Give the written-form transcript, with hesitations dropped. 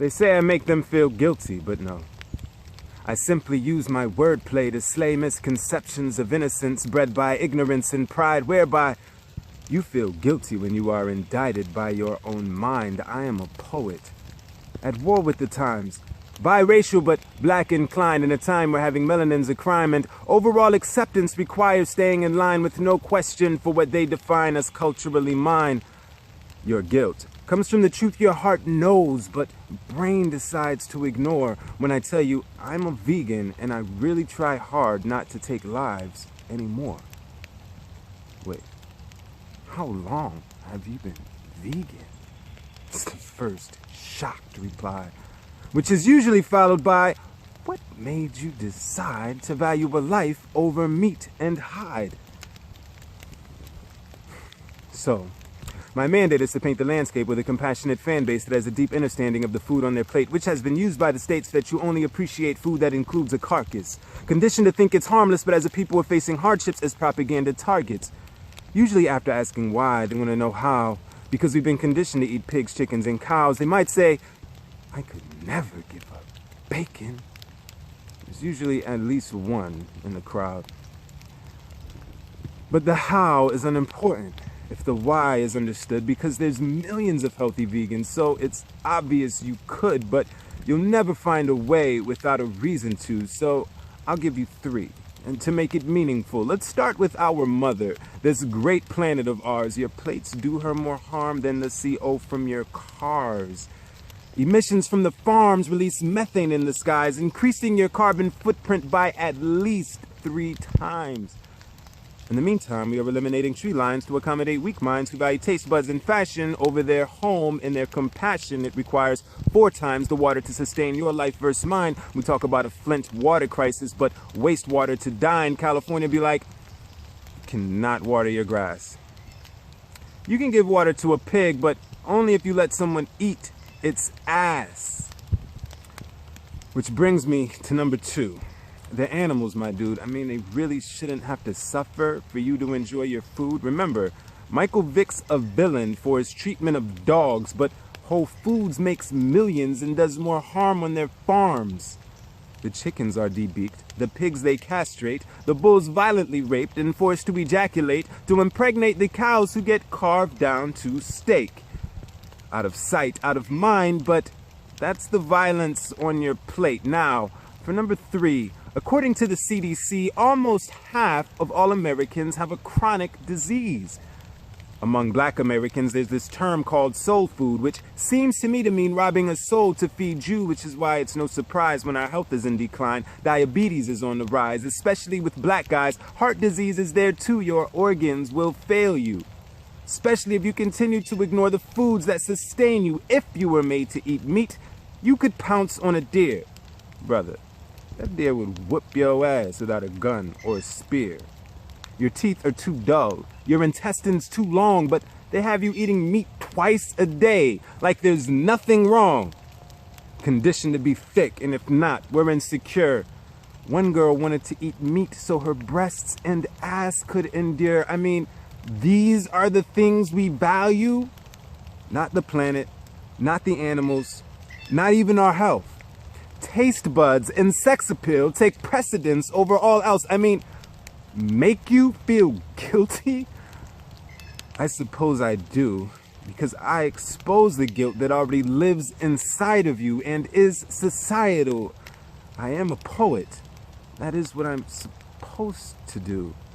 They say I make them feel guilty, but no. I simply use my wordplay to slay misconceptions of innocence bred by ignorance and pride, whereby you feel guilty when you are indicted by your own mind. I am a poet, at war with the times, biracial but black inclined in a time where having melanin's a crime, and overall acceptance requires staying in line with no question for what they define as culturally mine. Your guilt comes from the truth your heart knows, but brain decides to ignore when I tell you I'm a vegan and I really try hard not to take lives anymore. Wait, how long have you been vegan? It's the first shocked reply, which is usually followed by, what made you decide to value a life over meat and hide? So, my mandate is to paint the landscape with a compassionate fan base that has a deep understanding of the food on their plate, which has been used by the states that you only appreciate food that includes a carcass. Conditioned to think it's harmless, but as a people are facing hardships as propaganda targets. Usually after asking why, they want to know how. Because we've been conditioned to eat pigs, chickens, and cows, they might say, I could never give up bacon. There's usually at least one in the crowd. But the how is unimportant if the why is understood, because there's millions of healthy vegans, so it's obvious you could, but you'll never find a way without a reason to, so I'll give you 3. And to make it meaningful, let's start with our mother, this great planet of ours. Your plates do her more harm than the CO from your cars. Emissions from the farms release methane in the skies, increasing your carbon footprint by at least 3 times. In the meantime, we are eliminating tree lines to accommodate weak minds who value taste buds and fashion over their home and their compassion. It requires 4 times the water to sustain your life versus mine. We talk about a Flint water crisis, but wastewater to die in California be like, you cannot water your grass. You can give water to a pig, but only if you let someone eat its ass. Which brings me to number 2. The animals, my dude. I mean, they really shouldn't have to suffer for you to enjoy your food. Remember, Michael Vick's a villain for his treatment of dogs, but Whole Foods makes millions and does more harm on their farms. The chickens are debeaked, the pigs they castrate, the bulls violently raped and forced to ejaculate to impregnate the cows who get carved down to steak. Out of sight, out of mind, but that's the violence on your plate. Now, for number 3, according to the CDC, almost half of all Americans have a chronic disease. Among black Americans, there's this term called soul food, which seems to me to mean robbing a soul to feed you, which is why it's no surprise when our health is in decline. Diabetes is on the rise, especially with black guys. Heart disease is there too. Your organs will fail you, especially if you continue to ignore the foods that sustain you. If you were made to eat meat, you could pounce on a deer. Brother, that deer would whoop your ass without a gun or a spear. Your teeth are too dull, your intestines too long, but they have you eating meat twice a day, like there's nothing wrong. Conditioned to be thick, and if not, we're insecure. One girl wanted to eat meat so her breasts and ass could endure. I mean, these are the things we value? Not the planet, not the animals, not even our health. Taste buds and sex appeal take precedence over all else. I mean, make you feel guilty? I suppose I do, because I expose the guilt that already lives inside of you and is societal. I am a poet. That is what I'm supposed to do.